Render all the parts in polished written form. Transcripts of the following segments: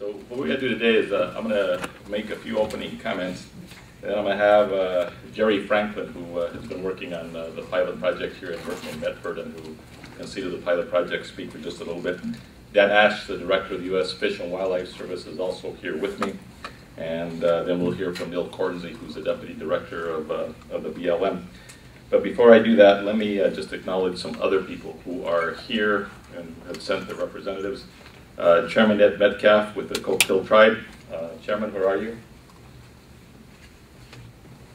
So what we're going to do today is I'm going to make a few opening comments, and then I'm going to have Jerry Franklin, who has been working on the pilot project here in Medford, and who can see to the pilot project, speak for just a little bit. Dan Ashe, the director of the U.S. Fish and Wildlife Service, is also here with me. And then we'll hear from Neil Cornsey, who's the deputy director of the BLM. But before I do that, let me just acknowledge some other people who are here and have sent their representatives. Chairman Ed Metcalf with the Coke Hill Tribe. Chairman, where are you?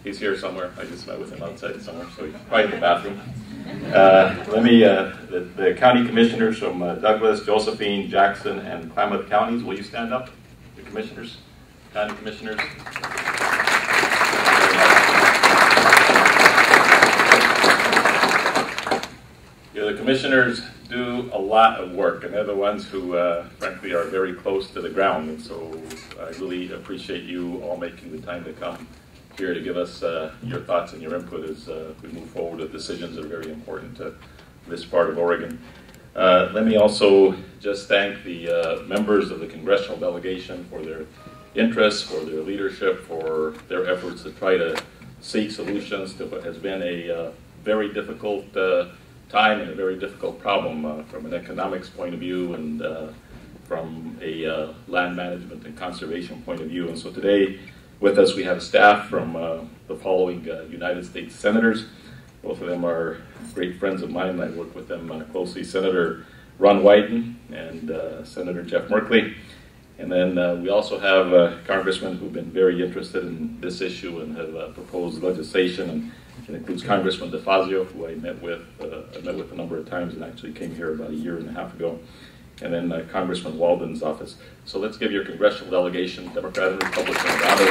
He's here somewhere. I just met with him outside somewhere, so he's probably in the bathroom. The county commissioners from Douglas, Josephine, Jackson, and Klamath counties. Will you stand up? The commissioners, county commissioners. The commissioners do a lot of work, and they're the ones who, frankly, are very close to the ground. And so I really appreciate you all making the time to come here to give us your thoughts and your input as we move forward with decisions that are very important to this part of Oregon. Let me also just thank the members of the congressional delegation for their interest, for their leadership, for their efforts to try to seek solutions to what has been a very difficult time and a very difficult problem from an economics point of view and from a land management and conservation point of view. And so today with us we have staff from the following United States senators. Both of them are great friends of mine. I work with them closely. Senator Ron Wyden and Senator Jeff Merkley. And then we also have congressmen who've been very interested in this issue and have proposed legislation. And it includes Congressman DeFazio, who I met with a number of times and actually came here about a year and a half ago. And then Congressman Walden's office. So let's give your congressional delegation, Democrat and Republican, a round of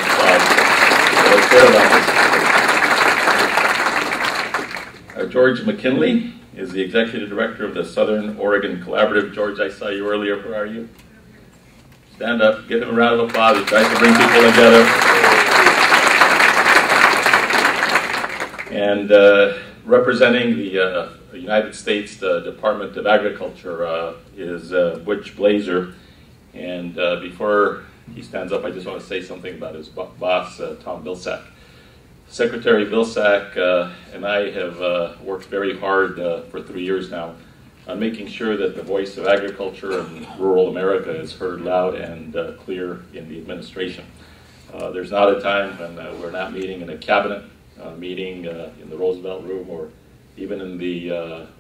applause. George McKinley is the executive director of the Southern Oregon Collaborative. George, I saw you earlier. Where are you? Stand up. Give him a round of applause. He tries to bring people together. And representing the United States Department of Agriculture is Butch Blazer. And before he stands up, I just want to say something about his boss, Tom Vilsack. Secretary Vilsack and I have worked very hard for 3 years now on making sure that the voice of agriculture in rural America is heard loud and clear in the administration. There's not a time when we're not meeting in a cabinet meeting in the Roosevelt Room or even in the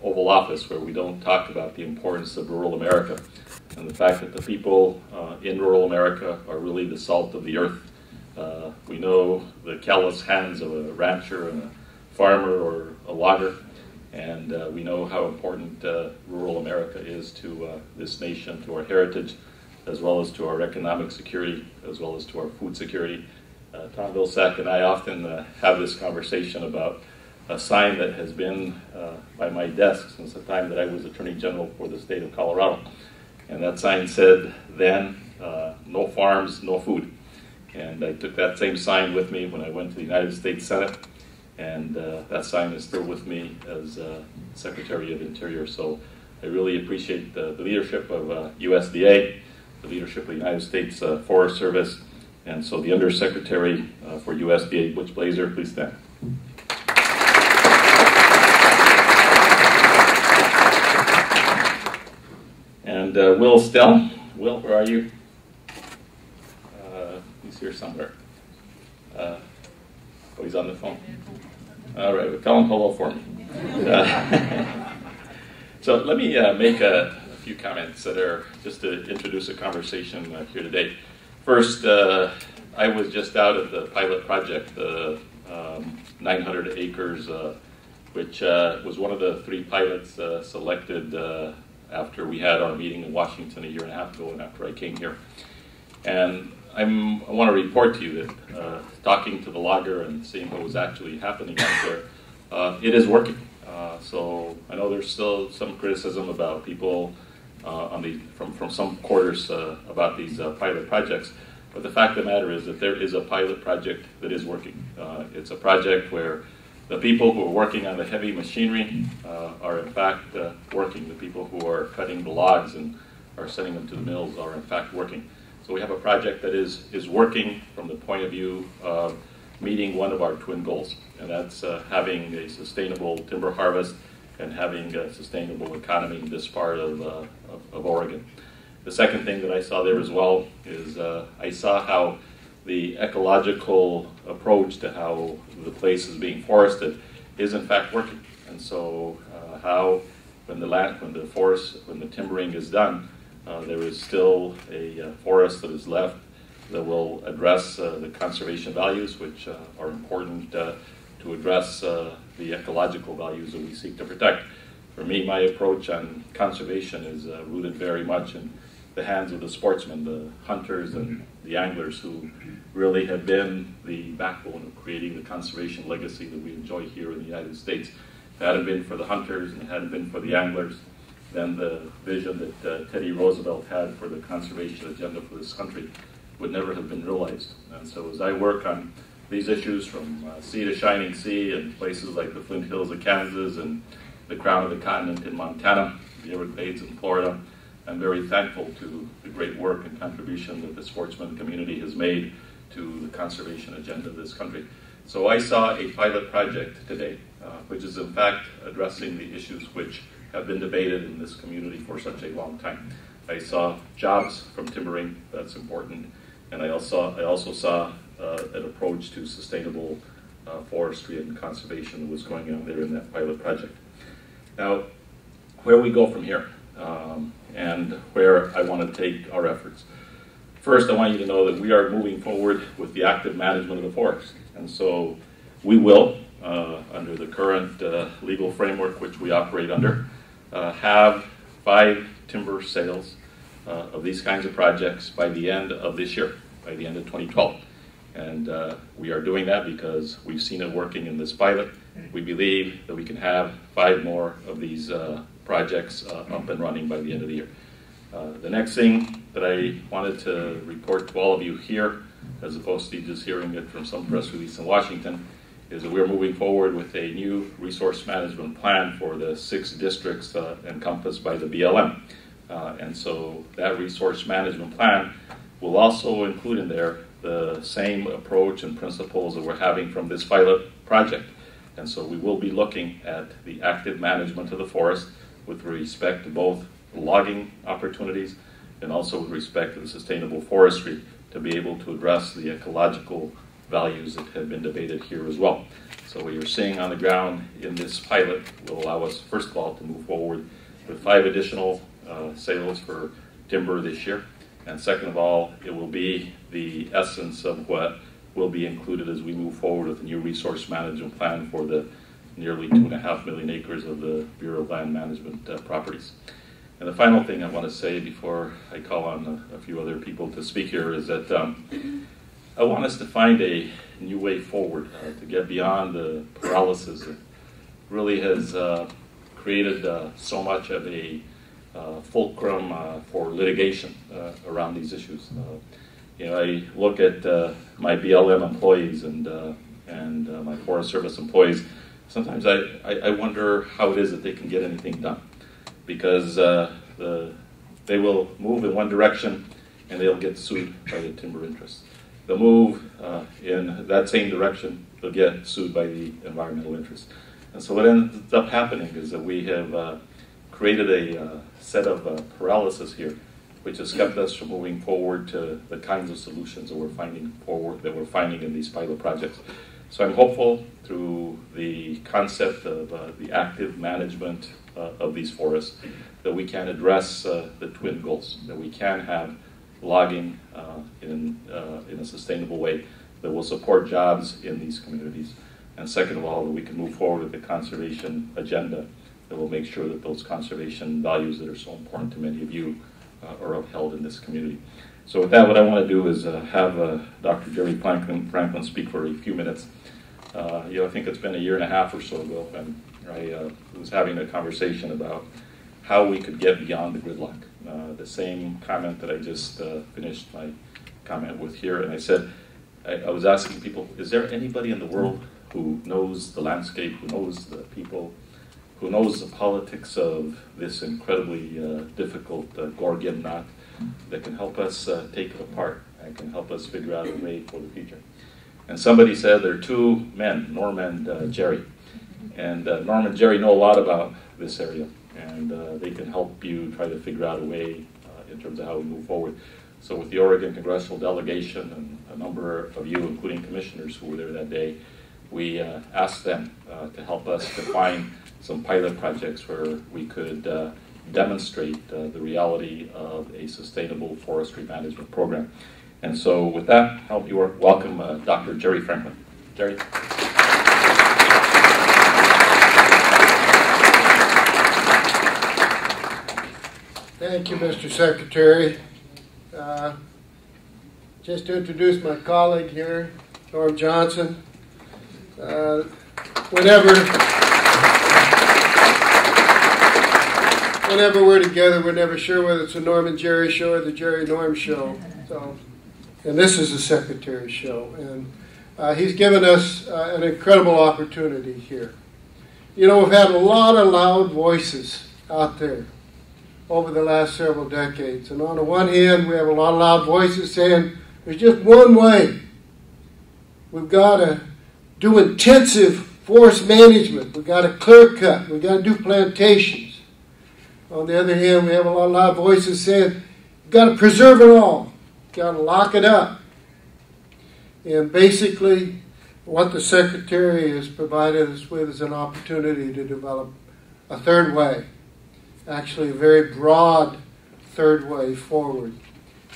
Oval Office where we don't talk about the importance of rural America and the fact that the people in rural America are really the salt of the earth. We know the callous hands of a rancher and a farmer or a logger, and we know how important rural America is to this nation, to our heritage, as well as to our economic security, as well as to our food security. Tom Vilsack and I often have this conversation about a sign that has been by my desk since the time that I was Attorney General for the state of Colorado. And that sign said then, no farms, no food. And I took that same sign with me when I went to the United States Senate. And that sign is still with me as Secretary of Interior. So I really appreciate the leadership of USDA, the leadership of the United States Forest Service. And so the Undersecretary for USDA, Butch Blazer, please stand. And Will Stell. Will, where are you? He's here somewhere. Oh, he's on the phone. All right, well, tell him hello for me. So let me make a few comments that are just to introduce a conversation here today. First, I was just out at the pilot project, the 900 acres, which was one of the 3 pilots selected after we had our meeting in Washington a year and a half ago and after I came here. And I want to report to you that talking to the logger and seeing what was actually happening out there, it is working. So I know there's still some criticism about people from some quarters about these pilot projects, but the fact of the matter is that there is a pilot project that is working. It's a project where the people who are working on the heavy machinery are in fact working. The people who are cutting the logs and are sending them to the mills are in fact working. So we have a project that is working from the point of view of meeting one of our twin goals, and that's having a sustainable timber harvest and having a sustainable economy in this part of Oregon. The second thing that I saw there as well is I saw how the ecological approach to how the place is being forested is in fact working. And so how when the timbering is done, there is still a forest that is left that will address the conservation values, which are important to address the ecological values that we seek to protect. For me, my approach on conservation is rooted very much in the hands of the sportsmen, the hunters and the anglers, who really have been the backbone of creating the conservation legacy that we enjoy here in the United States. If it hadn't been for the hunters and it hadn't been for the anglers, then the vision that Teddy Roosevelt had for the conservation agenda for this country would never have been realized. And so as I work on these issues from sea to shining sea in places like the Flint Hills of Kansas and the crown of the continent in Montana, the Everglades in Florida, I'm very thankful to the great work and contribution that the sportsman community has made to the conservation agenda of this country. So I saw a pilot project today, which is in fact addressing the issues which have been debated in this community for such a long time. I saw jobs from timbering, that's important, and I also saw an approach to sustainable forestry and conservation that was going on there in that pilot project. Now, where we go from here, and where I want to take our efforts. First, I want you to know that we are moving forward with the active management of the forest. And so we will, under the current legal framework which we operate under, have 5 timber sales of these kinds of projects by the end of this year, by the end of 2012. And we are doing that because we've seen it working in this pilot. We believe that we can have 5 more of these projects up and running by the end of the year. The next thing that I wanted to report to all of you here, as opposed to just hearing it from some press release in Washington, is that we're moving forward with a new resource management plan for the 6 districts encompassed by the BLM. And so that resource management plan will also include in there the same approach and principles that we're having from this pilot project. And so we will be looking at the active management of the forest with respect to both logging opportunities and also with respect to the sustainable forestry to be able to address the ecological values that have been debated here as well. So what you're seeing on the ground in this pilot will allow us, first of all, to move forward with 5 additional sales for timber this year. And second of all, it will be the essence of what will be included as we move forward with the new resource management plan for the nearly 2.5 million acres of the Bureau of Land Management properties. And the final thing I want to say before I call on a few other people to speak here is that I want us to find a new way forward to get beyond the paralysis that really has created so much of a fulcrum for litigation around these issues. I look at my BLM employees and my Forest Service employees. Sometimes I wonder how it is that they can get anything done, because they will move in one direction and they'll get sued by the timber interests. They'll move in that same direction, they'll get sued by the environmental interests. And so what ends up happening is that we have created a set of paralysis here, which has kept us from moving forward to the kinds of solutions that we're finding in these pilot projects. So I'm hopeful through the concept of the active management of these forests that we can address the twin goals, that we can have logging in a sustainable way that will support jobs in these communities. And second of all, that we can move forward with the conservation agenda that will make sure that those conservation values that are so important to many of you are upheld in this community. So with that, what I want to do is have Dr. Jerry Franklin speak for a few minutes. I think it's been a year and a half or so ago, and I was having a conversation about how we could get beyond the gridlock. The same comment that I just finished my comment with here, and I said, I was asking people, is there anybody in the world who knows the landscape, who knows the people, who knows the politics of this incredibly difficult Gordian knot that can help us take it apart and can help us figure out a way for the future. And somebody said there are two men, Norm and Jerry. And Norm and Jerry know a lot about this area, and they can help you try to figure out a way in terms of how we move forward. So with the Oregon Congressional Delegation and a number of you, including commissioners who were there that day, we asked them to help us define some pilot projects where we could demonstrate the reality of a sustainable forestry management program. And so with that, help you welcome Dr. Jerry Franklin. Jerry. Thank you, Mr. Secretary. Just to introduce my colleague here, Norm Johnson. Whenever we're together, we're never sure whether it's a Norm and Jerry show or the Jerry Norm show. So, and this is the Secretary's show, and he's given us an incredible opportunity here. You know, we've had a lot of loud voices out there over the last several decades, and on the one hand, we have a lot of loud voices saying there's just one way. We've got to do intensive forest management. We've got to clear cut. We've got to do plantations. On the other hand, we have a lot of loud voices saying you've got to preserve it all. You've got to lock it up. And basically, what the Secretary has provided us with is an opportunity to develop a third way, actually a very broad third way forward,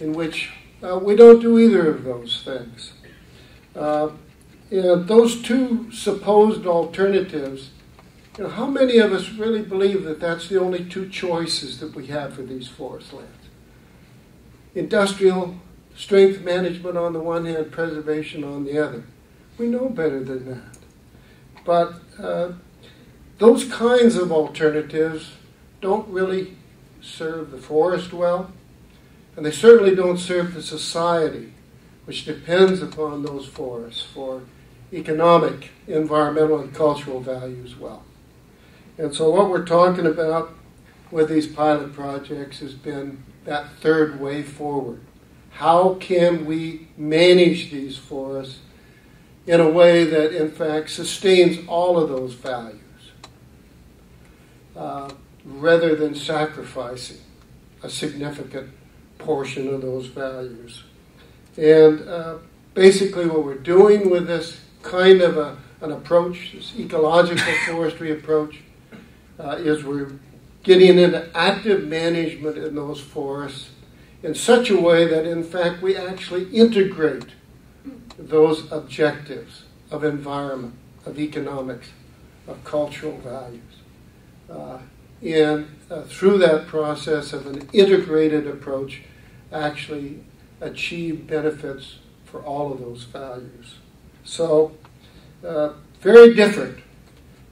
in which we don't do either of those things. Those two supposed alternatives, you know, how many of us really believe that that's the only two choices that we have for these forest lands? Industrial strength management on the one hand, preservation on the other. We know better than that. But those kinds of alternatives don't really serve the forest well, and they certainly don't serve the society, which depends upon those forests for economic, environmental, and cultural values well. And so what we're talking about with these pilot projects has been that third way forward. How can we manage these forests in a way that, in fact, sustains all of those values, rather than sacrificing a significant portion of those values? And basically what we're doing with this kind of an approach, this ecological forestry approach, is we're getting into active management in those forests in such a way that, in fact, we actually integrate those objectives of environment, of economics, of cultural values. And through that process of an integrated approach, actually achieve benefits for all of those values. So, very different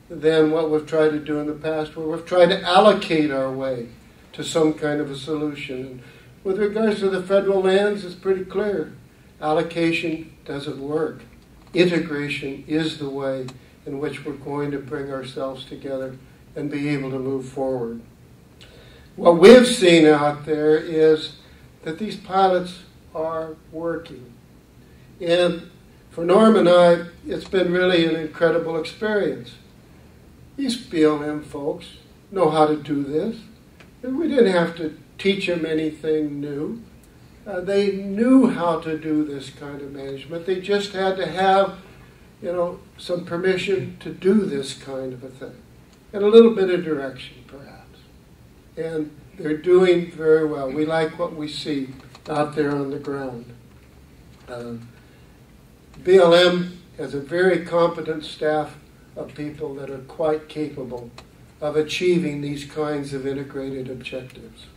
than what we've tried to do in the past, where we've tried to allocate our way to some kind of a solution. And with regards to the federal lands, it's pretty clear. Allocation doesn't work. Integration is the way in which we're going to bring ourselves together and be able to move forward. What we've seen out there is that these pilots are working. And for Norm and I, it's been really an incredible experience. These BLM folks know how to do this. And we didn't have to teach them anything new. They knew how to do this kind of management. They just had to have, you know, some permission to do this kind of a thing. And a little bit of direction, perhaps. And they're doing very well. We like what we see out there on the ground. BLM has a very competent staff of people that are quite capable of achieving these kinds of integrated objectives.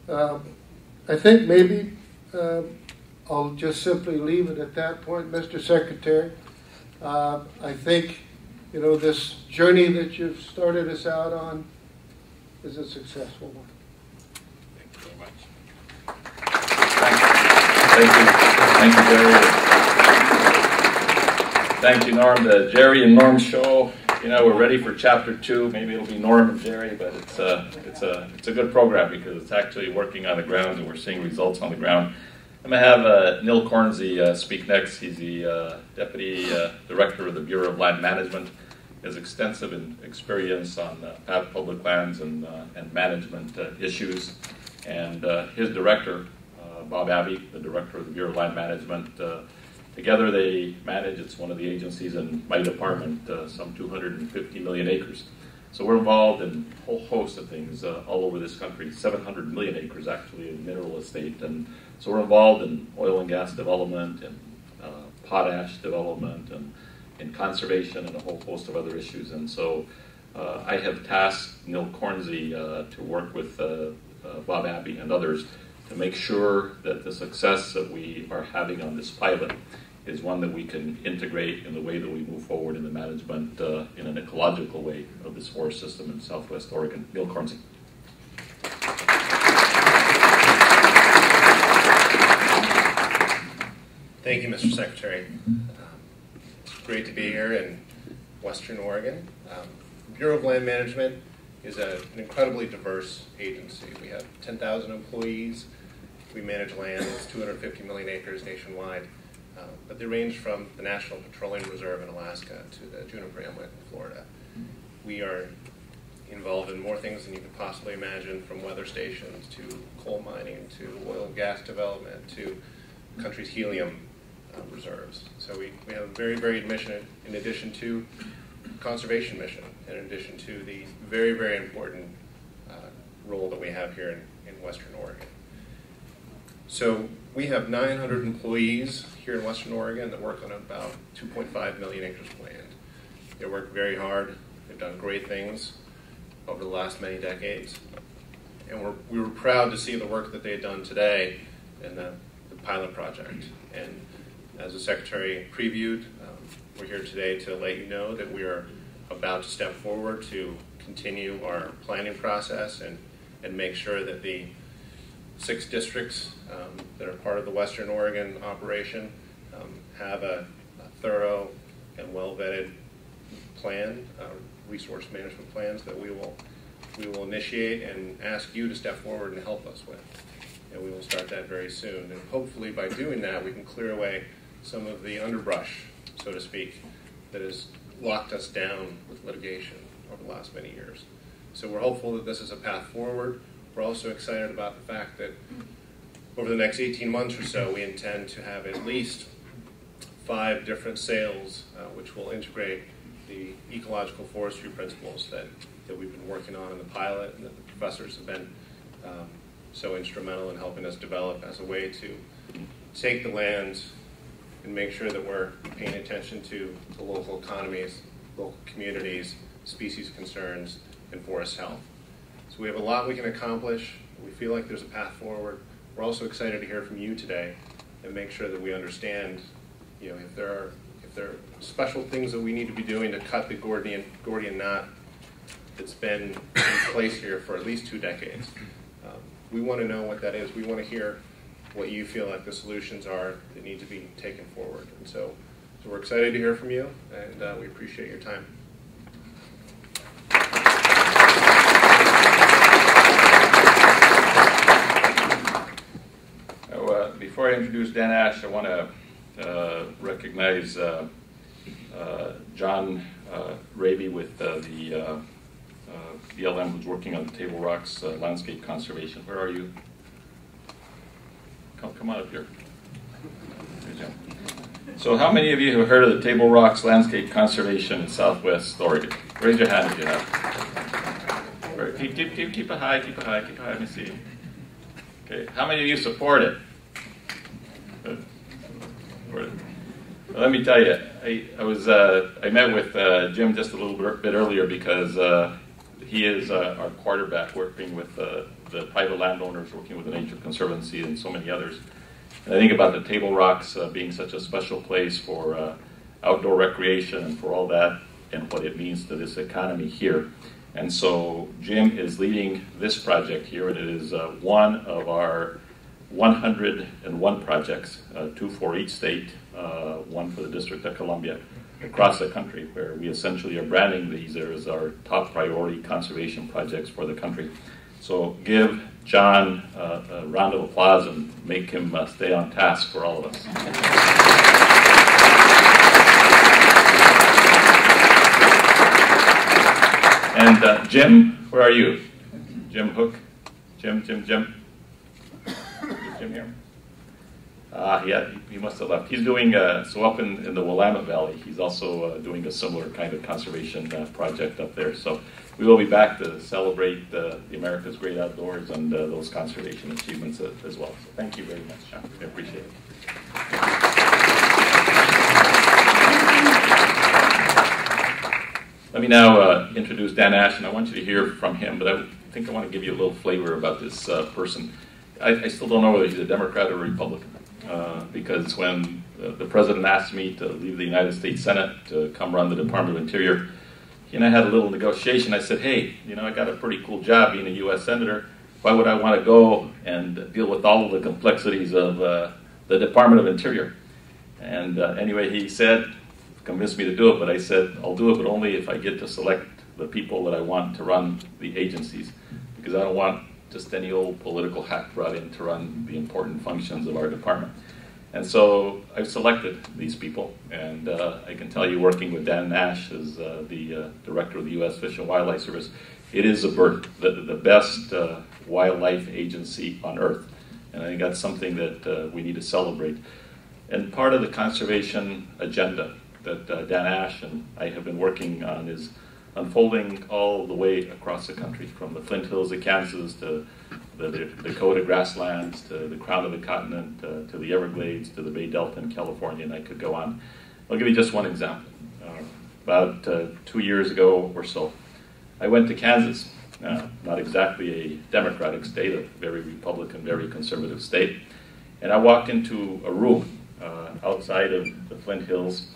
I think maybe I'll just simply leave it at that point, Mr. Secretary. I think, you know, this journey that you've started us out on is a successful one. Thank you very much. Thank you, Jerry. Thank you, Norm. The Jerry and Norm show you know, we're ready for chapter 2. Maybe it'll be Norm and Jerry, but it's a good program because it's actually working on the ground and we're seeing results on the ground. I'm going to have Neil Cornsey speak next. He's the Deputy Director of the Bureau of Land Management. He has extensive experience on public lands and management issues. And his director, Bob Abbey, the Director of the Bureau of Land Management, together they manage, it's one of the agencies in my department, some 250 million acres. So we're involved in a whole host of things all over this country, 700 million acres actually in mineral estate. And so we're involved in oil and gas development and potash development and in conservation and a whole host of other issues. And so I have tasked Neil Cornsey to work with Bob Abbey and others to make sure that the success that we are having on this pilot is one that we can integrate in the way that we move forward in the management in an ecological way of this forest system in Southwest Oregon. Neil Cornsey. Thank you, Mr. Secretary. It's great to be here in Western Oregon. Bureau of Land Management is an incredibly diverse agency. We have 10,000 employees. We manage land that's 250 million acres nationwide. But they range from the National Petroleum Reserve in Alaska to the Juniper Inlet in Florida. We are involved in more things than you could possibly imagine, from weather stations to coal mining to oil and gas development to country's helium reserves. So we have a very varied mission in addition to conservation mission, in addition to the very, very important role that we have here in Western Oregon. So we have 900 employees here in Western Oregon that work on about 2.5 million acres of land. They work very hard. They've done great things over the last many decades. And we were proud to see the work that they had done today in the pilot project. And as the Secretary previewed, we're here today to let you know that we are about to step forward to continue our planning process and make sure that the 6 districts that are part of the Western Oregon operation have a thorough and well-vetted plan, resource management plans that we will initiate and ask you to step forward and help us with. And we will start that very soon. And hopefully by doing that, we can clear away some of the underbrush, so to speak, that has locked us down with litigation over the last many years. So we're hopeful that this is a path forward. We're also excited about the fact that over the next 18 months or so, we intend to have at least 5 different sales which will integrate the ecological forestry principles that we've been working on in the pilot and that the professors have been so instrumental in helping us develop as a way to take the lands and make sure that we're paying attention to the local economies, local communities, species concerns, and forest health. So we have a lot we can accomplish. We feel like there's a path forward. We're also excited to hear from you today and make sure that we understand, you know, if there are special things that we need to be doing to cut the Gordian knot that's been in place here for at least 2 decades. We want to know what that is. We want to hear what you feel like the solutions are that need to be taken forward. And so we're excited to hear from you, and we appreciate your time. Before I introduce Dan Ashe, I want to recognize John Raby with the BLM, who's working on the Table Rocks landscape conservation. Where are you? Come on up here. So how many of you have heard of the Table Rocks landscape conservation in Southwest Oregon? Raise your hand if you have. Keep it high, keep it high, keep it high. Let me see. Okay, how many of you support it? Well, let me tell you, I met with Jim just a little bit earlier because he is our quarterback, working with the private landowners, working with the Nature Conservancy and so many others. And I think about the Table Rocks being such a special place for outdoor recreation and for all that and what it means to this economy here. And so Jim is leading this project here, and it is one of our 101 projects, 2 for each state, 1 for the District of Columbia. across the country, where we essentially are branding these as our top priority conservation projects for the country. So give John a round of applause and make him stay on task for all of us. And Jim, where are you? Jim Hook? Jim? Is Jim here? Yeah, he must have left. He's doing, so up in the Willamette Valley, he's also doing a similar kind of conservation project up there. So we will be back to celebrate the America's Great Outdoors and those conservation achievements as well. So thank you very much, John. I appreciate it. Let me now introduce Dan Ashe, and I want you to hear from him, but I think I want to give you a little flavor about this person. I still don't know whether he's a Democrat or a Republican, because when the president asked me to leave the United States Senate to come run the Department of Interior, he and I had a little negotiation. I said, hey, you know, I got a pretty cool job being a U.S. Senator. Why would I want to go and deal with all of the complexities of the Department of Interior? And anyway, he said, convinced me to do it, but I said, I'll do it, but only if I get to select the people that I want to run the agencies, because I don't want just any old political hack brought in to run the important functions of our department. And so I've selected these people, and I can tell you, working with Dan Ashe as the director of the U.S. Fish and Wildlife Service, it is a burden, the best wildlife agency on earth. And I think that's something that we need to celebrate. And part of the conservation agenda that Dan Ashe and I have been working on is unfolding all the way across the country, from the Flint Hills of Kansas to the Dakota grasslands to the crown of the continent to the Everglades to the Bay Delta in California, and I could go on. I'll give you just one example. About 2 years ago or so, I went to Kansas, not exactly a Democratic state, a very Republican, very conservative state, and I walked into a room outside of the Flint Hills,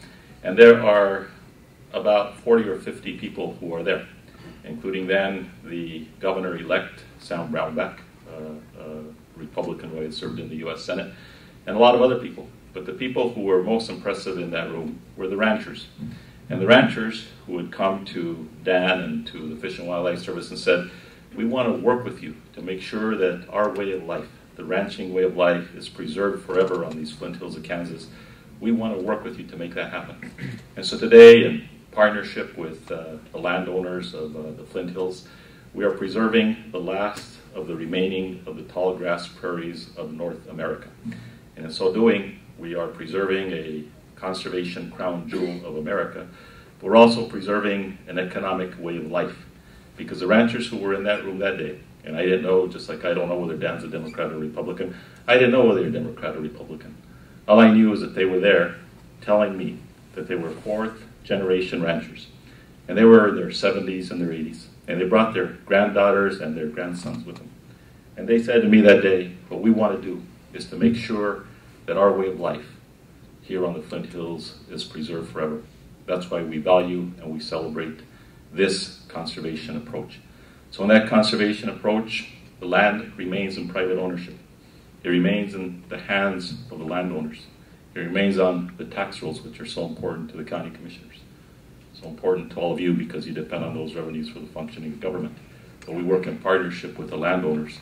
and there are about 40 or 50 people who are there, including then the governor-elect, Sam Brownback, Republican who had served in the U.S. Senate, and a lot of other people. But the people who were most impressive in that room were the ranchers. And the ranchers who had come to Dan and to the Fish and Wildlife Service and said, we want to work with you to make sure that our way of life, the ranching way of life, is preserved forever on these Flint Hills of Kansas. We want to work with you to make that happen. And so today, in partnership with the landowners of the Flint Hills, we are preserving the last of the remaining of the tall grass prairies of North America. And in so doing, we are preserving a conservation crown jewel of America, but we're also preserving an economic way of life. Because the ranchers who were in that room that day, and I didn't know, just like I don't know whether Dan's a Democrat or Republican, I didn't know whether they're Democrat or Republican. All I knew is that they were there telling me that they were fourth-generation ranchers. And they were in their 70s and their 80s. And they brought their granddaughters and their grandsons with them. And they said to me that day, what we want to do is to make sure that our way of life here on the Flint Hills is preserved forever. That's why we value and we celebrate this conservation approach. So in that conservation approach, the land remains in private ownership. It remains in the hands of the landowners. It remains on the tax rolls, which are so important to the county commissioners. So important to all of you because you depend on those revenues for the functioning of government. But we work in partnership with the landowners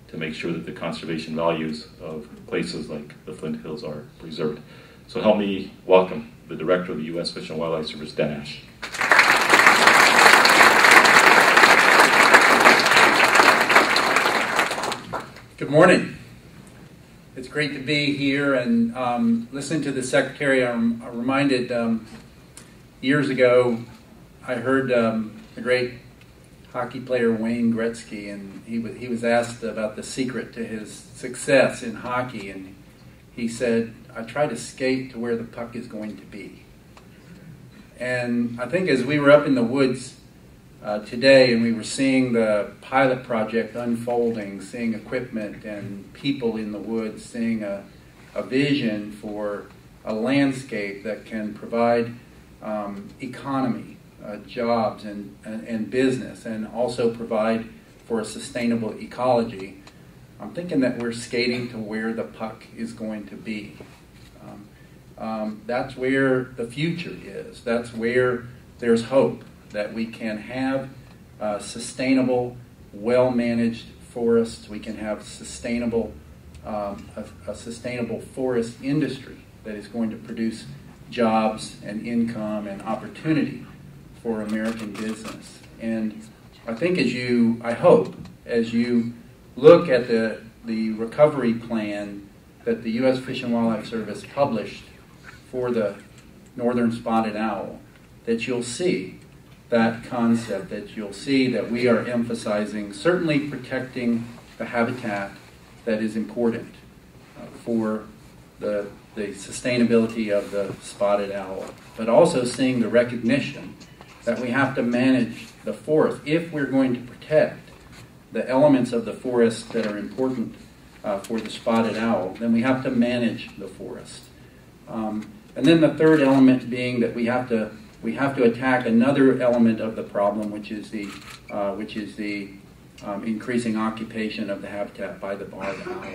to make sure that the conservation values of places like the Flint Hills are preserved. So help me welcome the Director of the U.S. Fish and Wildlife Service, Dan Ashe. Good morning. It's great to be here and listen to the Secretary. I'm reminded years ago I heard the great hockey player Wayne Gretzky, and he was asked about the secret to his success in hockey, and he said, I try to skate to where the puck is going to be. And I think as we were up in the woods today and we were seeing the pilot project unfolding, seeing equipment and people in the woods, seeing a vision for a landscape that can provide economy, jobs and business, and also provide for a sustainable ecology, I'm thinking that we're skating to where the puck is going to be. that's where the future is. That's where there's hope that we can have sustainable, well-managed forests. We can have sustainable, a sustainable forest industry that is going to produce jobs and income and opportunity for American business. And I think I hope, as you look at the recovery plan that the U.S. Fish and Wildlife Service published for the northern spotted owl, that you'll see that concept, that you'll see that we are emphasizing certainly protecting the habitat that is important for the sustainability of the spotted owl, but also seeing the recognition that we have to manage the forest. If we're going to protect the elements of the forest that are important for the spotted owl, then we have to manage the forest. And then the third element being that we have to attack another element of the problem, which is the increasing occupation of the habitat by the barred owl.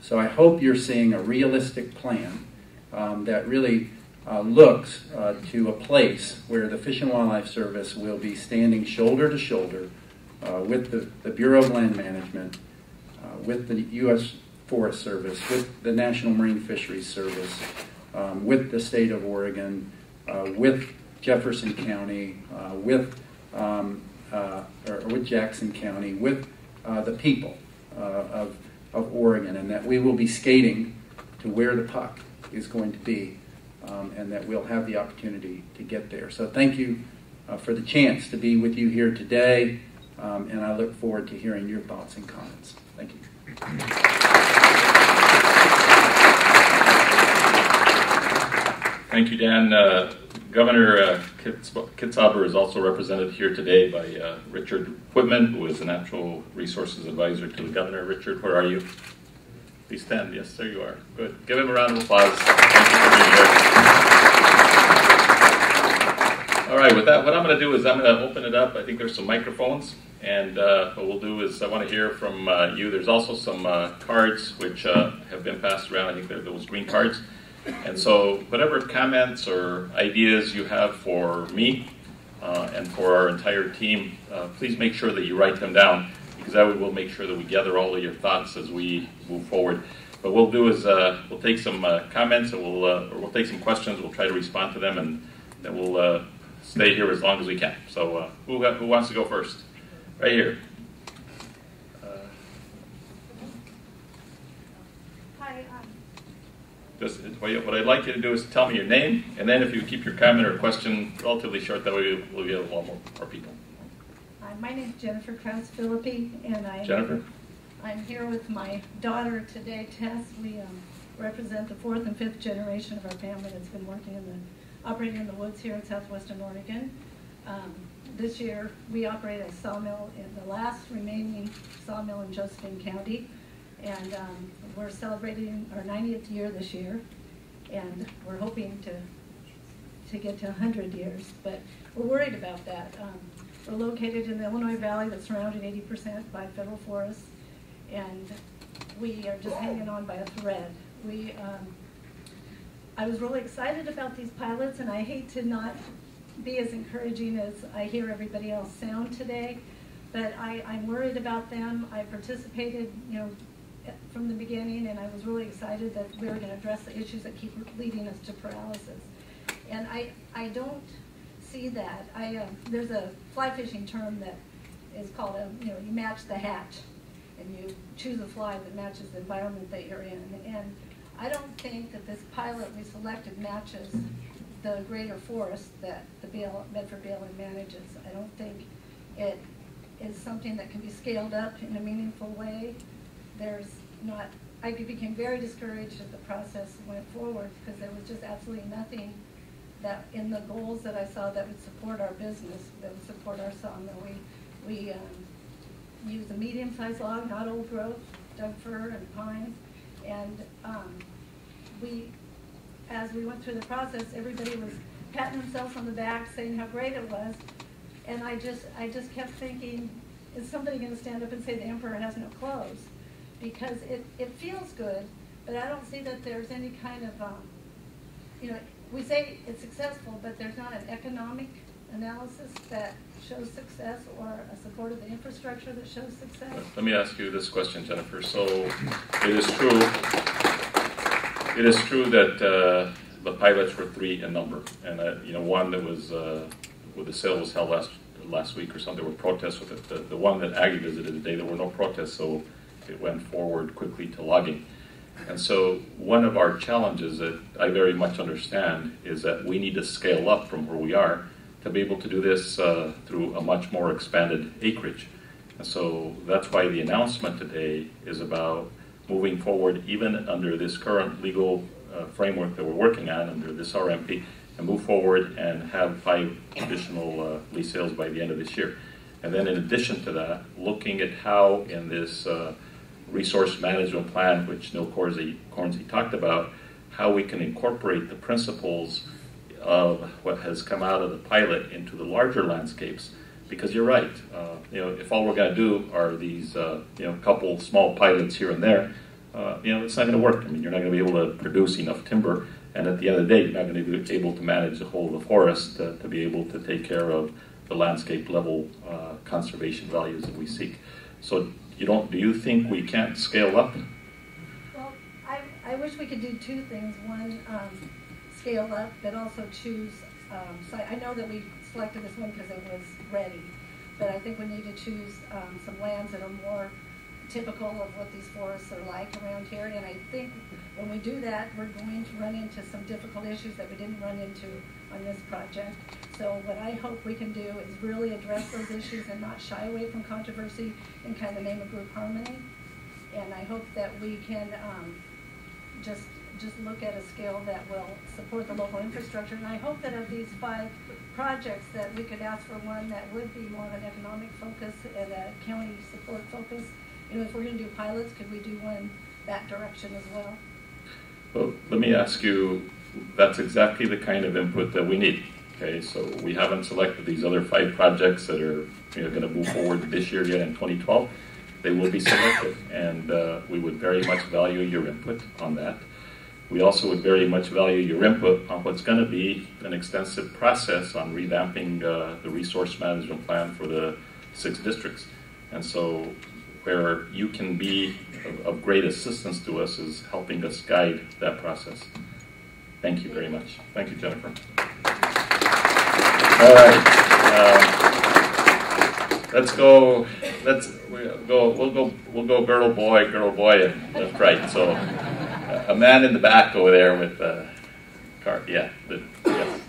So I hope you're seeing a realistic plan that really looks to a place where the Fish and Wildlife Service will be standing shoulder to shoulder with the Bureau of Land Management, with the U.S. Forest Service, with the National Marine Fisheries Service, with the state of Oregon, with Jefferson County, with Jackson County, with the people of Oregon, and that we will be skating to where the puck is going to be, and that we'll have the opportunity to get there. So thank you for the chance to be with you here today, and I look forward to hearing your thoughts and comments. Thank you. Thank you, Dan. Governor Kitzhaber is also represented here today by Richard Whitman, who is the Natural Resources Advisor to the Governor. Richard, where are you? Please stand. Yes, there you are. Good. Give him a round of applause. Thank you for being here. All right, with that, what I'm going to do is I'm going to open it up. I think there's some microphones, and what we'll do is I want to hear from you. There's also some cards which have been passed around. I think they're those green cards. And so whatever comments or ideas you have for me and for our entire team, please make sure that you write them down, because that will make sure that we gather all of your thoughts as we move forward. But what we'll do is we'll take some comments, and we'll take some questions. We'll try to respond to them, and then we'll stay here as long as we can. So who wants to go first? Right here. Just what I'd like you to do is tell me your name, and then if you keep your comment or question relatively short, that way we'll get a lot more people. My name is Jennifer Krause-Philippi, and I'm here with my daughter today, Tess. We represent the 4th and 5th generation of our family that's been operating in the woods here in southwestern Oregon. This year, we operate a sawmill in the last remaining sawmill in Josephine County. And we're celebrating our 90th year this year, and we're hoping to get to 100 years, but we're worried about that. We're located in the Illinois Valley that's surrounded 80% by federal forests, and we are just hanging on by a thread. I was really excited about these pilots, and I hate to not be as encouraging as I hear everybody else sound today, but I'm worried about them. I participated, from the beginning, and I was really excited that we were going to address the issues that keep leading us to paralysis. And I don't see that. There's a fly fishing term that is called you match the hatch, and you choose a fly that matches the environment that you're in. And I don't think that this pilot we selected matches the greater forest that the Medford BLM manages. I don't think it is something that can be scaled up in a meaningful way. I became very discouraged as the process went forward, because there was just absolutely nothing that in the goals that I saw that would support our business, that would support our sawmill. We used a medium-sized log, not old growth, Doug fir and pine, and as we went through the process, everybody was patting themselves on the back, saying how great it was, and I just kept thinking, is somebody going to stand up and say the emperor has no clothes? Because it feels good, but I don't see that there's any kind of you know, we say it's successful, but there's not an economic analysis that shows success or a support of the infrastructure that shows success. Let me ask you this question, Jennifer. So it is true that the pilots were 3 in number, and you know, one that was where the sale was held last week or something. There were protests with it. The one that Aggie visited today, there were no protests, so it went forward quickly to logging. And so one of our challenges that I very much understand is that we need to scale up from where we are to be able to do this through a much more expanded acreage. And so that's why the announcement today is about moving forward even under this current legal framework that we're working on under this RMP, and move forward and have 5 additional lease sales by the end of this year. And then in addition to that, looking at how in this resource management plan, which Neil Corsi talked about, how we can incorporate the principles of what has come out of the pilot into the larger landscapes. Because you're right, you know, if all we're going to do are these, you know, couple small pilots here and there, you know, it's not going to work. I mean, you're not going to be able to produce enough timber, and at the end of the day, you're not going to be able to manage the whole of the forest to be able to take care of the landscape level conservation values that we seek. So, do you think we can't scale up? Well, I wish we could do 2 things. One, scale up, but also choose. So I know that we selected this one because it was ready, but I think we need to choose some lands that are more typical of what these forests are like around here. And I think when we do that, we're going to run into some difficult issues that we didn't run into on this project. So what I hope we can do is really address those issues and not shy away from controversy in kind of the name of group harmony. And I hope that we can just look at a scale that will support the local infrastructure. And I hope that of these 5 projects that we could ask for one that would be more of an economic focus and a county support focus. You know, if we're going to do pilots, could we do one that direction as well? Well, let me ask you, that's exactly the kind of input that we need. Okay, so we haven't selected these other 5 projects that are, you know, going to move forward this year yet in 2012. They will be selected, and we would very much value your input on that. We also would very much value your input on what's going to be an extensive process on revamping the resource management plan for the 6 districts. And so where you can be of great assistance to us is helping us guide that process. Thank you very much. Thank you, Jennifer. All right. We'll go girl, boy, and left, right. So a man in the back over there with the car. Yeah. Yes.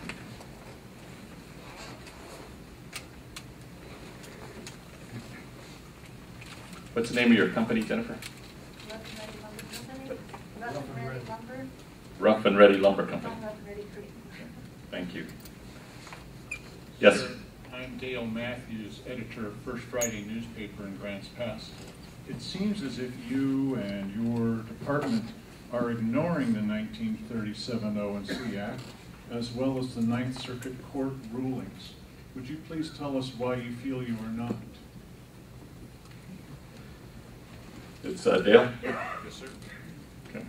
What's the name of your company, Jennifer? Rough and Ready Lumber Company. Thank you. Yes. Sir, I'm Dale Matthews, editor of First Friday newspaper in Grants Pass. It seems as if you and your department are ignoring the 1937 O&C Act, as well as the Ninth Circuit Court rulings. Would you please tell us why you feel you are not? It's Dale? Yes, sir. Okay.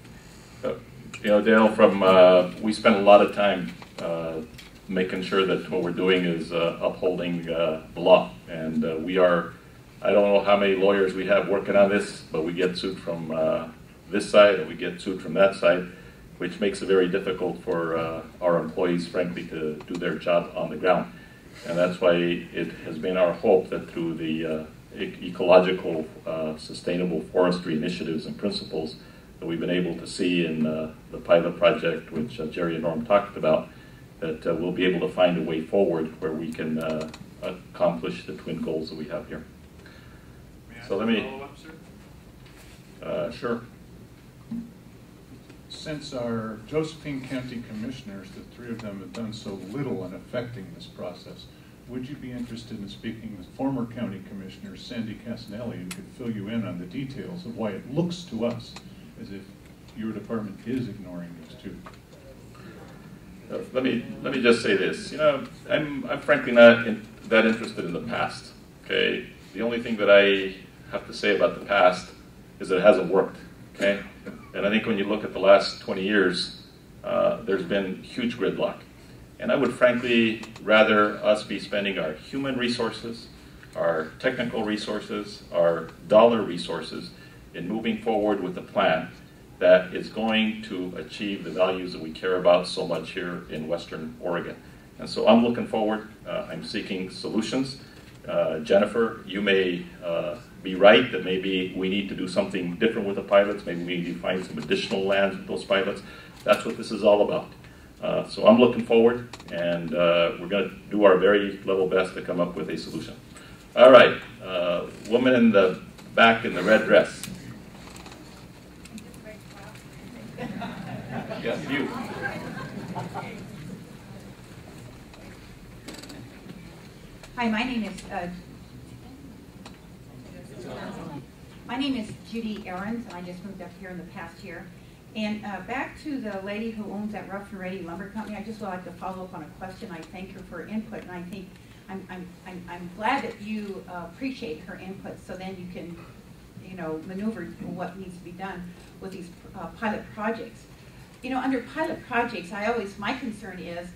You know, Dale, we spend a lot of time making sure that what we're doing is upholding the law. And we are, I don't know how many lawyers we have working on this, but we get sued from this side and we get sued from that side, which makes it very difficult for our employees, frankly, to do their job on the ground. And that's why it has been our hope that through the ecological, sustainable forestry initiatives and principles that we've been able to see in the pilot project, which Jerry and Norm talked about, that we'll be able to find a way forward where we can accomplish the twin goals that we have here. So let me follow up, sir? Sure. Since our Josephine County commissioners, the 3 of them have done so little in affecting this process, would you be interested in speaking with former county commissioner Sandy Casanelli, who could fill you in on the details of why it looks to us as if your department is ignoring this too? Let me just say this. You know, I'm frankly not that interested in the past. Okay, the only thing that I have to say about the past is that it hasn't worked. Okay, and I think when you look at the last 20 years, there's been huge gridlock. And I would frankly rather us be spending our human resources, our technical resources, our dollar resources in moving forward with a plan that is going to achieve the values that we care about so much here in Western Oregon. And so I'm looking forward. I'm seeking solutions. Jennifer, you may be right that maybe we need to do something different with the pilots. Maybe we need to find some additional lands with those pilots. That's what this is all about. So I'm looking forward, and we're going to do our very level best to come up with a solution. All right, woman in the back in the red dress. Yes, you. Hi, my name is Judy Ahrens, and I just moved up here in the past year. And back to the lady who owns that Rough and Ready lumber company, I just would like to follow up on a question. I thank her for her input, and I think I'm glad that you appreciate her input, so then you can, maneuver what needs to be done with these pilot projects. Under pilot projects, my concern is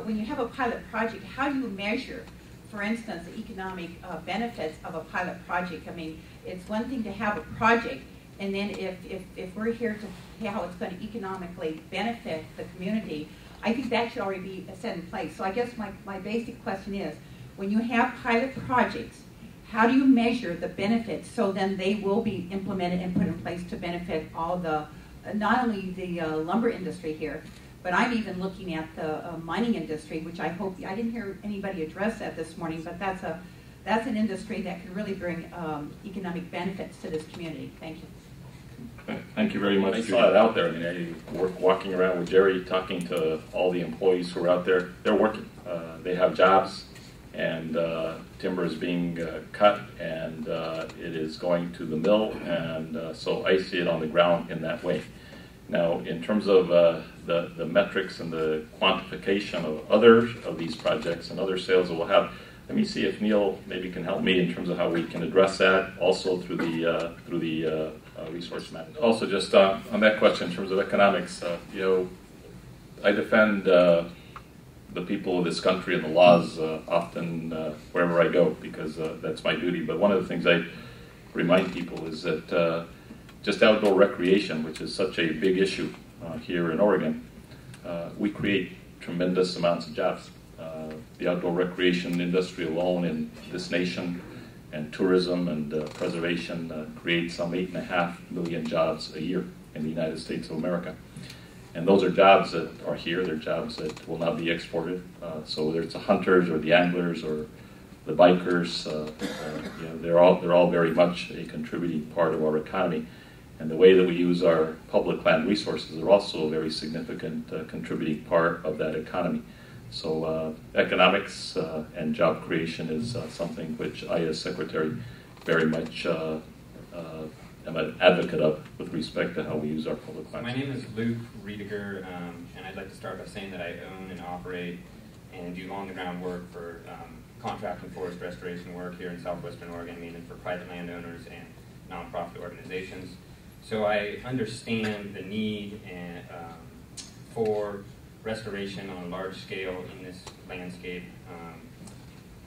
when you have a pilot project, how do you measure, for instance, the economic benefits of a pilot project? I mean, it's one thing to have a project, and then if we're here to see how it's going to economically benefit the community, I think that should already be set in place. So I guess my basic question is, when you have pilot projects, how do you measure the benefits so then they will be implemented and put in place to benefit all the, not only the lumber industry here, but I'm even looking at the mining industry, which I hope, I didn't hear anybody address that this morning, but that's an industry that can really bring economic benefits to this community. Thank you. Thank you very much. I saw it out there. I mean, I work walking around with Jerry, talking to all the employees who are out there. They're working. They have jobs, and timber is being cut, and it is going to the mill, and so I see it on the ground in that way. Now, in terms of the metrics and the quantification of other of these projects and other sales that we'll have, let me see if Neil maybe can help me in terms of how we can address that, also through the resource management. Also, just on that question in terms of economics, I defend the people of this country and the laws often wherever I go, because that's my duty. But one of the things I remind people is that just outdoor recreation, which is such a big issue here in Oregon, we create tremendous amounts of jobs. The outdoor recreation industry alone in this nation, and tourism and preservation create some 8.5 million jobs a year in the United States of America. And those are jobs that are here. They're jobs that will not be exported. So whether it's the hunters or the anglers or the bikers, they're all very much a contributing part of our economy. And the way that we use our public land resources are also a very significant contributing part of that economy. So economics and job creation is something which I, as Secretary, very much am an advocate of with respect to how we use our public lands. My name is Luke Riediger, and I'd like to start by saying that I own and operate and do on-the-ground work for contract and forest restoration work here in southwestern Oregon, mainly for private landowners and nonprofit organizations. So I understand the need for restoration on a large scale in this landscape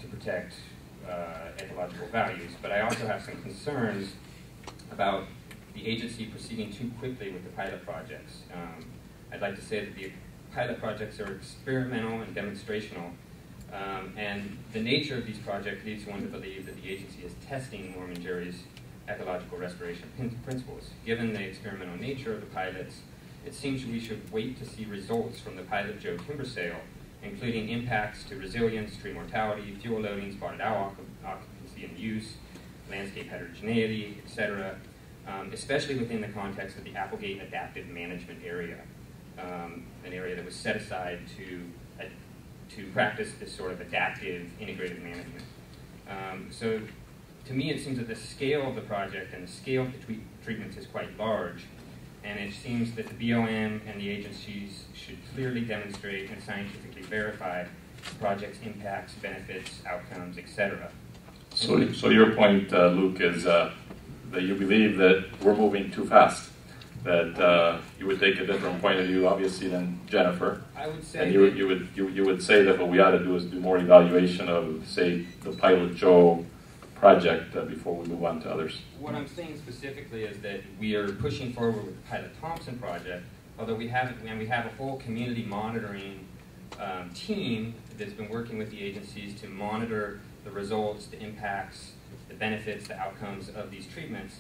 to protect ecological values. But I also have some concerns about the agency proceeding too quickly with the pilot projects. I'd like to say that the pilot projects are experimental and demonstrational, and the nature of these projects leads one to believe that the agency is testing Norman Jerry's ecological restoration principles. Given the experimental nature of the pilots, it seems we should wait to see results from the Pilot Joe timber sale, including impacts to resilience, tree mortality, fuel loading, spotted owl occupancy and use, landscape heterogeneity, etc., especially within the context of the Applegate Adaptive Management Area, an area that was set aside to practice this sort of adaptive integrated management. So to me, it seems that the scale of the project and the scale of the treatments is quite large, and it seems that the BLM and the agencies should clearly demonstrate and scientifically verify the project's impacts, benefits, outcomes, etc. So your point, Luke, is that you believe that we're moving too fast. that you would take a different point of view, obviously, than Jennifer. I would say and you would say that what we ought to do is do more evaluation of, say, the Pilot Joe project before we move on to others. What I'm saying specifically is that we are pushing forward with the Pilot Thompson project, although we have a whole community monitoring team that's been working with the agencies to monitor the results, the impacts, the benefits, the outcomes of these treatments.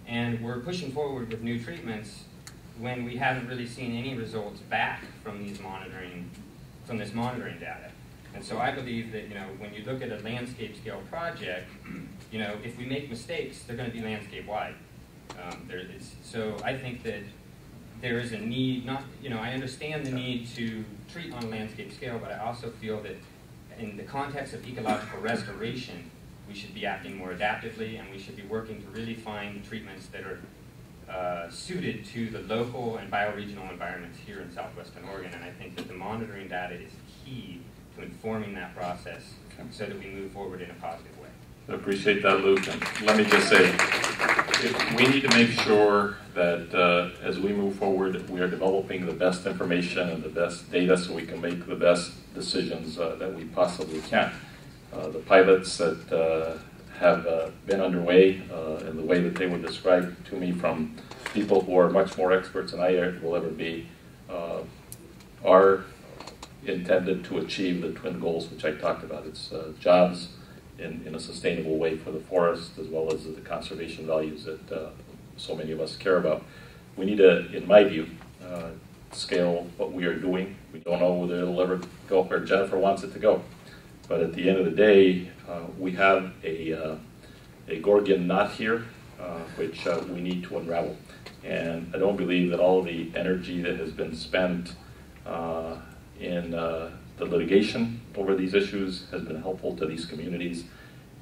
And we're pushing forward with new treatments when we haven't really seen any results back from this monitoring data. And so I believe that, when you look at a landscape scale project, if we make mistakes, they're going to be landscape wide. So I think that there is a need, I understand the need to treat on a landscape scale, but I also feel that in the context of ecological restoration, we should be acting more adaptively, and we should be working to really find treatments that are suited to the local and bioregional environments here in southwestern Oregon. And I think that the monitoring data is key to informing that process so that we move forward in a positive way. I appreciate that, Luke. And let me just say, we need to make sure that as we move forward, we are developing the best information and the best data so we can make the best decisions that we possibly can. The pilots that have been underway in the way that they were described to me from people who are much more experts than I will ever be are intended to achieve the twin goals which I talked about. It's jobs in a sustainable way for the forest, as well as the conservation values that so many of us care about. We need to, in my view, scale what we are doing. We don't know whether it'll ever go where Jennifer wants it to go. But at the end of the day, we have a Gordian knot here, which we need to unravel. And I don't believe that all the energy that has been spent in the litigation over these issues has been helpful to these communities.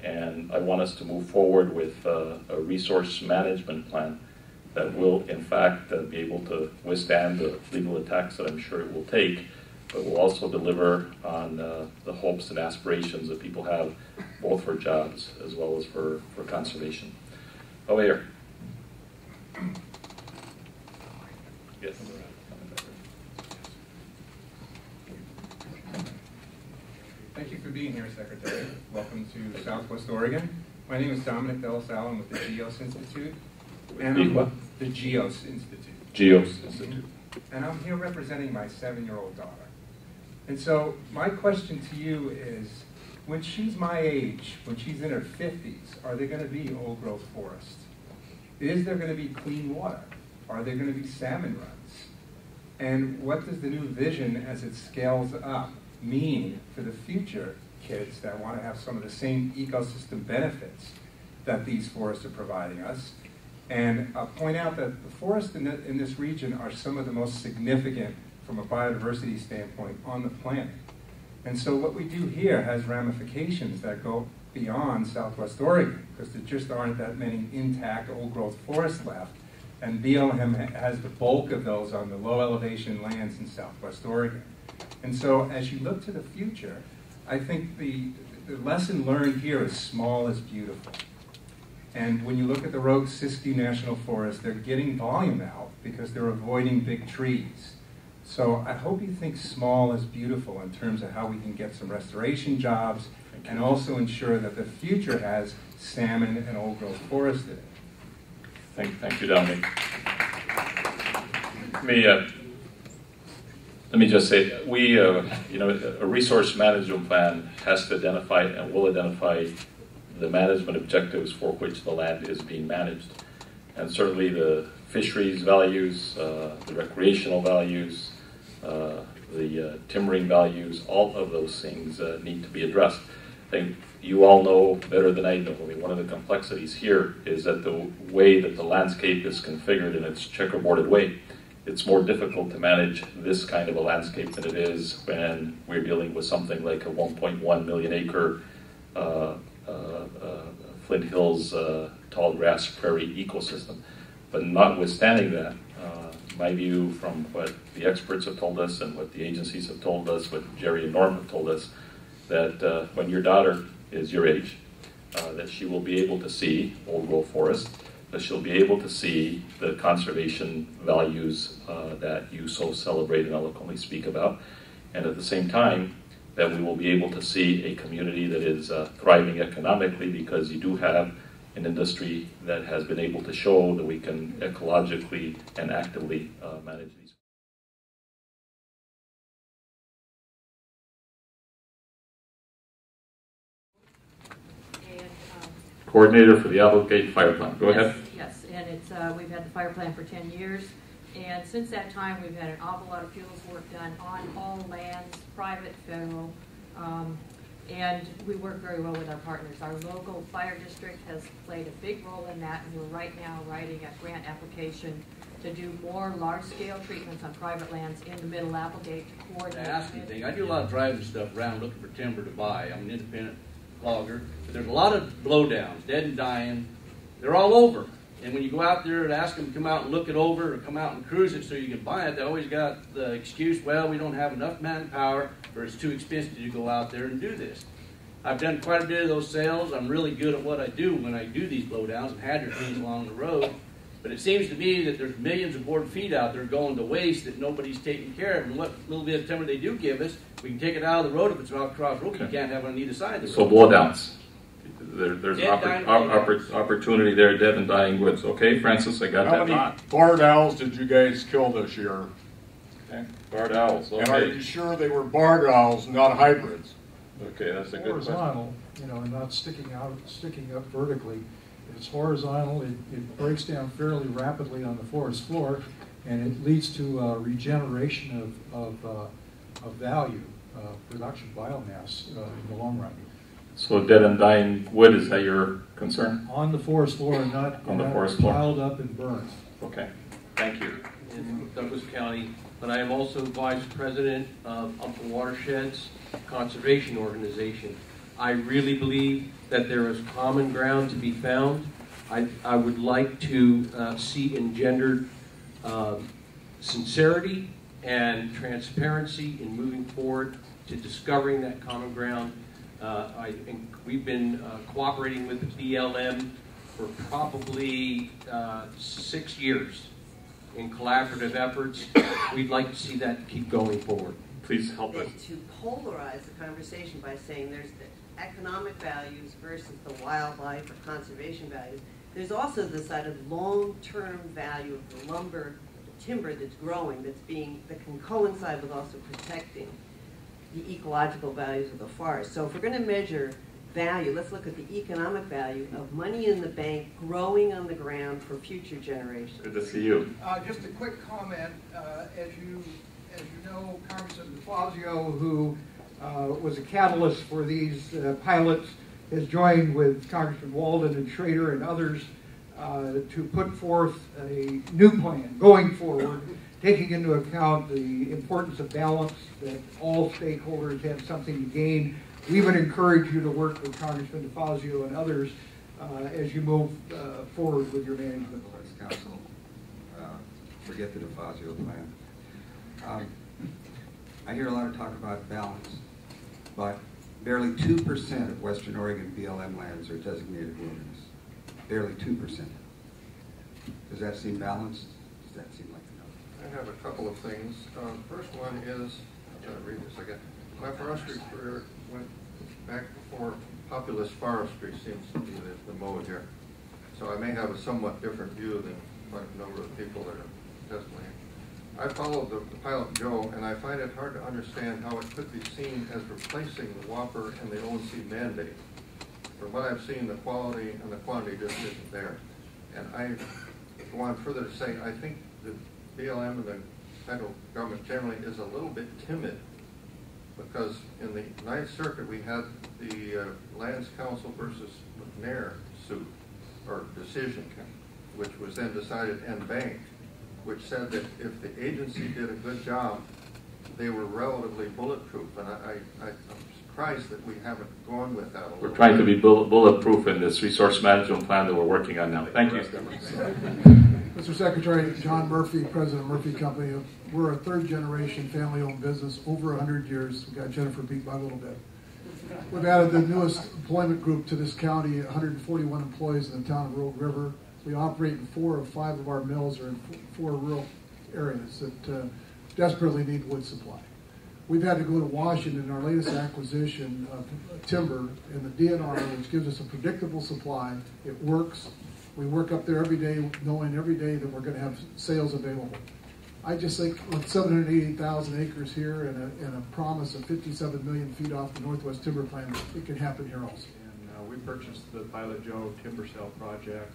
And I want us to move forward with a resource management plan that will, in fact, be able to withstand the legal attacks that I'm sure it will take, but will also deliver on the hopes and aspirations that people have, both for jobs as well as for conservation. Over here. Yes. Thank you for being here, Secretary. Welcome to Southwest Oregon. My name is Dominic Del Sal. I'm with the GEOS Institute. And what? The GEOS Institute. GEOS Institute. And I'm here representing my 7-year-old daughter. And so my question to you is, when she's my age, when she's in her 50s, are there going to be old growth forests? Is there going to be clean water? Are there going to be salmon runs? And what does the new vision as it scales up mean for the future kids that want to have some of the same ecosystem benefits that these forests are providing us? And I'll point out that the forests in this region are some of the most significant from a biodiversity standpoint on the planet. And so what we do here has ramifications that go beyond Southwest Oregon, because there just aren't that many intact old growth forests left. And BLM has the bulk of those on the low elevation lands in Southwest Oregon. And so as you look to the future, I think the lesson learned here is small is beautiful. And when you look at the Rogue Siskiyou National Forest, they're getting volume out because they're avoiding big trees. So I hope you think small is beautiful in terms of how we can get some restoration jobs and also ensure that the future has salmon and old growth forest in it. Thank you, Dominic. Let me just say, we, a resource management plan has to identify and will identify the management objectives for which the land is being managed. And certainly the fisheries values, the recreational values, the timbering values, all of those things need to be addressed. I think you all know better than I know. I mean, one of the complexities here is that the way that the landscape is configured in its checkerboarded way, it's more difficult to manage this kind of a landscape than it is when we're dealing with something like a 1.1 million acre Flint Hills tall grass prairie ecosystem. But notwithstanding that, my view from what the experts have told us and what the agencies have told us, what Jerry and Norm have told us, that when your daughter is your age, that she will be able to see old growth forest, that she'll be able to see the conservation values that you so celebrate and eloquently speak about, and at the same time that we will be able to see a community that is thriving economically, because you do have an industry that has been able to show that we can ecologically and actively manage these. Coordinator for the Applegate Fire Plan. Go ahead. Yes, and it's we've had the fire plan for 10 years, and since that time we've had an awful lot of fuels work done on all lands, private, federal, and we work very well with our partners. Our local fire district has played a big role in that, and we're right now writing a grant application to do more large-scale treatments on private lands in the Middle Applegate to coordinate. Ask you thing. I do a lot of driving stuff around looking for timber to buy. I'm an independent logger, but there's a lot of blowdowns, dead and dying. They're all over. And when you go out there and ask them to come out and look it over or come out and cruise it so you can buy it, they always got the excuse, well, we don't have enough manpower or it's too expensive to go out there and do this. I've done quite a bit of those sales. I'm really good at what I do when I do these blowdowns and hazard trees along the road. But it seems to me that there's millions of board feet out there going to waste that nobody's taking care of. And what little bit of timber they do give us, we can take it out of the road if it's out across the road. Okay. You can't have it on either side of the road. So blowdowns. There's opportunity there, dead and dying woods. Okay, Francis, I got that. How many barred owls did you guys kill this year? Okay. Barred owls. Okay. And are you sure they were barred owls, not hybrids? Okay, that's a good question. Horizontal, you know, and not sticking up vertically. If it's horizontal, it breaks down fairly rapidly on the forest floor, and it leads to regeneration of value, production biomass in the long run. So dead and dying wood, is that your concern? On the forest floor and not on the forest floor. Piled up and burned. Okay, thank you. In Douglas County, but I am also Vice President of Upper Watersheds Conservation Organization. I really believe that there is common ground to be found. I would like to see engendered sincerity and transparency in moving forward to discovering that common ground. I think we've been cooperating with the BLM for probably 6 years in collaborative efforts. We'd like to see that keep going forward. Please help us. To polarize the conversation by saying there's the economic values versus the wildlife or conservation values, there's also the side of long-term value of the lumber, the timber that's growing, that can coincide with also protecting the ecological values of the forest. So if we're going to measure value, let's look at the economic value of money in the bank growing on the ground for future generations. Good to see you. Just a quick comment. As you know, Congressman DeFazio, who was a catalyst for these pilots, has joined with Congressman Walden and Schrader and others to put forth a new plan going forward, taking into account the importance of balance, that all stakeholders have something to gain. We would encourage you to work with Congressman DeFazio and others as you move forward with your management. Council, forget the DeFazio plan. I hear a lot of talk about balance, but barely 2% of Western Oregon BLM lands are designated wilderness. Barely 2%. Does that seem balanced? Does that seem like enough? I have a couple of things. First one is, I'm going to read this again. My forestry career went back before populist forestry seems to be the mode here. So I may have a somewhat different view than quite a number of people that are testifying. I followed the Pilot Joe, and I find it hard to understand how it could be seen as replacing the Whopper and the ONC mandate. From what I've seen, the quality and the quantity just isn't there. And I go on further to say, I think the BLM and the federal government generally is a little bit timid, because in the Ninth Circuit we had the Lands Council versus McNair suit, or decision, which was then decided en banc, which said that if the agency did a good job, they were relatively bulletproof. And I'm surprised that we haven't gone with that. We're trying to be bulletproof in this resource management plan that we're working on now. Thank you. Mr. Secretary, John Murphy, President of Murphy Company. We're a third-generation family-owned business, over 100 years. We got Jennifer beat by a little bit. We've added the newest employment group to this county, 141 employees in the town of Rogue River. We operate in 4 of 5 of our mills are in 4 rural areas that desperately need wood supply. We've had to go to Washington in our latest acquisition of timber in the DNR, which gives us a predictable supply. It works. We work up there every day, knowing every day that we're going to have sales available. I just think with 780,000 acres here and a promise of 57 million feet off the Northwest Timber Plan, it can happen here also. And we purchased the Pilot Joe Timber Sale Project,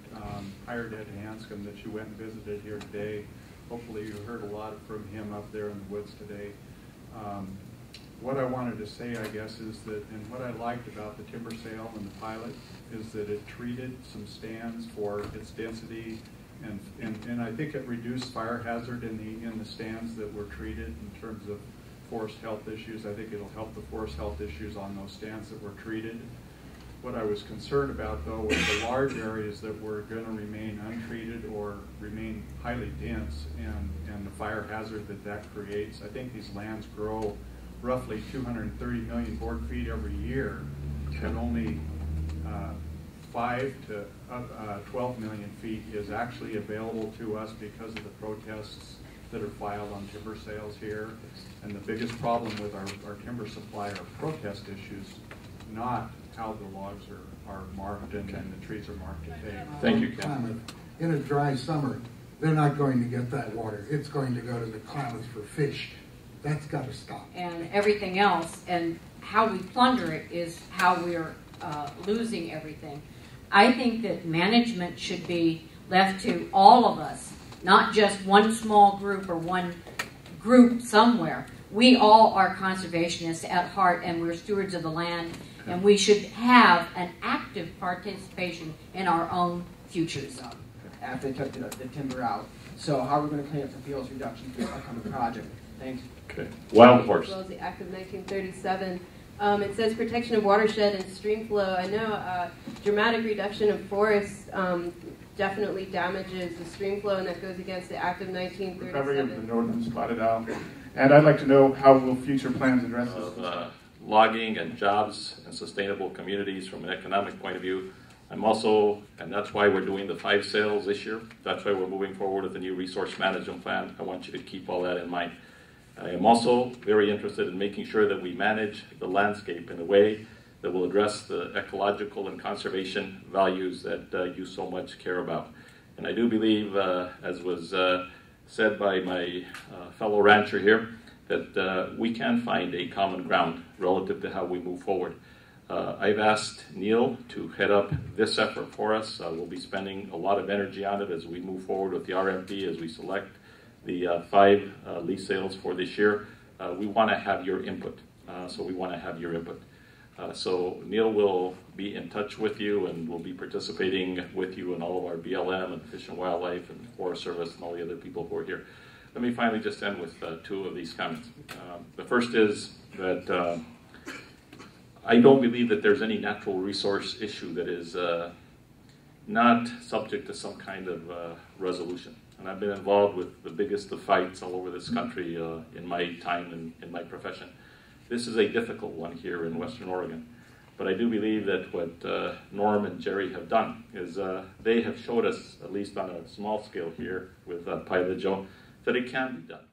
hired Ed Hanscom that you went and visited here today. Hopefully you heard a lot from him up there in the woods today. What I wanted to say, I guess, is that, and what I liked about the timber sale and the Pilot is that it treated some stands for its density, and I think it reduced fire hazard in the stands that were treated in terms of forest health issues. I think it'll help the forest health issues on those stands that were treated. What I was concerned about, though, was the large areas that were going to remain untreated or remain highly dense, and the fire hazard that creates. I think these lands grow roughly 230 million board feet every year, and only 5 to 12 million feet is actually available to us because of the protests that are filed on timber sales here. And the biggest problem with our timber supply are protest issues, not how the logs are marked and the trees are marked today. Thank you, Ken. In a dry summer, they're not going to get that water. It's going to go to the Klamath for fish. That's got to stop. And everything else, and how we plunder it is how we're losing everything. I think that management should be left to all of us, not just one small group or one group somewhere. We all are conservationists at heart, and we're stewards of the land, and we should have an active participation in our own futures. After they took the timber out. So how are we going to clean up the fuels reduction for the upcoming project? Thanks. Okay. Wild horse. As well as the Act of 1937. It says protection of watershed and stream flow. I know dramatic reduction of forests definitely damages the stream flow, and that goes against the Act of 1937. Recovery of the northern spotted owl. And I'd like to know how will future plans address this? Logging and jobs and sustainable communities from an economic point of view. I'm also, and that's why we're doing the 5 sales this year. That's why we're moving forward with the new resource management plan. I want you to keep all that in mind. I am also very interested in making sure that we manage the landscape in a way that will address the ecological and conservation values that you so much care about. And I do believe, as was said by my fellow rancher here, that we can find a common ground relative to how we move forward. I've asked Neil to head up this effort for us. We'll be spending a lot of energy on it as we move forward with the RFP, as we select the 5 lease sales for this year. We want to have your input. So Neil will be in touch with you, and will be participating with you in all of our BLM and Fish and Wildlife and Forest Service and all the other people who are here. Let me finally just end with 2 of these comments. The first is that I don't believe that there's any natural resource issue that is not subject to some kind of resolution. And I've been involved with the biggest of fights all over this country in my time and in my profession. This is a difficult one here in Western Oregon. But I do believe that what Norm and Jerry have done is they have showed us, at least on a small scale here with Pilot Joe, that it can be done.